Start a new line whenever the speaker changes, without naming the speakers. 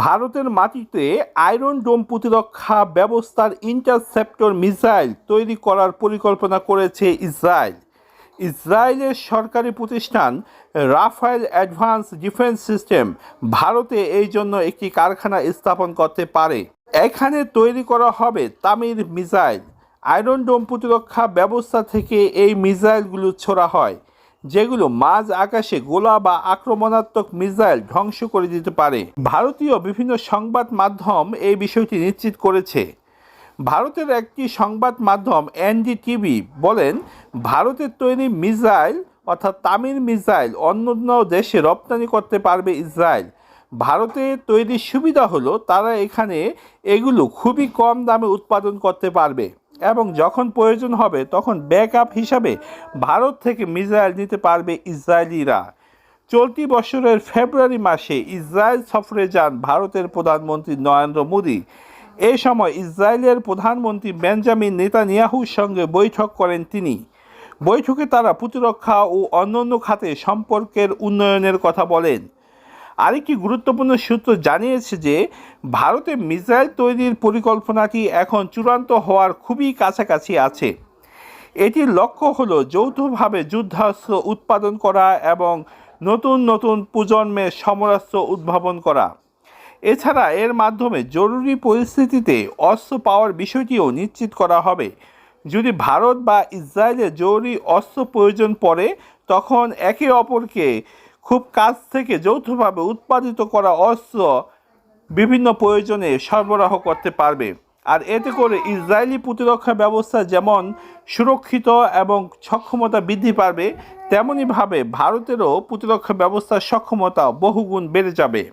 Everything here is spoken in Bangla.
ভারতের মাটিতে আয়রন ডোম প্রতিরক্ষা ব্যবস্থার ইন্টারসেপ্টর মিসাইল তৈরি করার পরিকল্পনা করেছে ইসরায়েল। ইসরায়েলের সরকারি প্রতিষ্ঠান রাফায়েল অ্যাডভান্স ডিফেন্স সিস্টেম ভারতে এই জন্য একটি কারখানা স্থাপন করতে পারে। এখানে তৈরি করা হবে তামির মিসাইল। আয়রন ডোম প্রতিরক্ষা ব্যবস্থা থেকে এই মিসাইলগুলো ছোড়া হয়, যেগুলো মাঝ আকাশে গোলা বা আক্রমণাত্মক মিসাইল ধ্বংস করে দিতে পারে। ভারতীয় বিভিন্ন সংবাদ মাধ্যম এই বিষয়টি নিশ্চিত করেছে। ভারতের একটি সংবাদ মাধ্যম এনডিটিভি বলেন, ভারতের তৈরি মিসাইল অর্থাৎ তামির মিসাইল অন্য দেশে রপ্তানি করতে পারবে ইসরায়েল। ভারতে তৈরির সুবিধা হলো তারা এখানে এগুলো খুবই কম দামে উৎপাদন করতে পারবে এবং যখন প্রয়োজন হবে তখন ব্যাকআপ হিসাবে ভারত থেকে মিসাইল নিতে পারবে ইসরায়েলিরা। চলতি বছরের ফেব্রুয়ারি মাসে ইসরায়েল সফরে যান ভারতের প্রধানমন্ত্রী নরেন্দ্র মোদী। এই সময় ইসরায়েলের প্রধানমন্ত্রী বেঞ্জামিন নেতানিয়াহুর সঙ্গে বৈঠক করেন তিনি। বৈঠকে তারা প্রতিরক্ষা ও অন্যান্য খাতে সম্পর্কের উন্নয়নের কথা বলেন। আরেকটি গুরুত্বপূর্ণ সূত্র জানিয়েছে যে ভারতে মিসাইল তৈরির পরিকল্পনাটি এখন চূড়ান্ত হওয়ার খুবই কাছাকাছি আছে। এটির লক্ষ্য হলো যৌথভাবে যুদ্ধাস্ত্র উৎপাদন করা এবং নতুন প্রজন্মের সমরাস্ত্র উদ্ভাবন করা। এছাড়া এর মাধ্যমে জরুরি পরিস্থিতিতে অস্ত্র পাওয়ার বিষয়টিও নিশ্চিত করা হবে। যদি ভারত বা ইসরায়েলের জরুরি অস্ত্র প্রয়োজন পড়ে, তখন একে অপরকে খুব কাছ থেকে যৌথভাবে উৎপাদিত করা অস্ত্র বিভিন্ন প্রয়োজনে সরবরাহ করতে পারবে। আর এতে করে ইসরায়েলি প্রতিরক্ষা ব্যবস্থা যেমন সুরক্ষিত এবং সক্ষমতা বৃদ্ধি পাবে, তেমনিভাবে ভারতেরও প্রতিরক্ষা ব্যবস্থার সক্ষমতা বহুগুণ বেড়ে যাবে।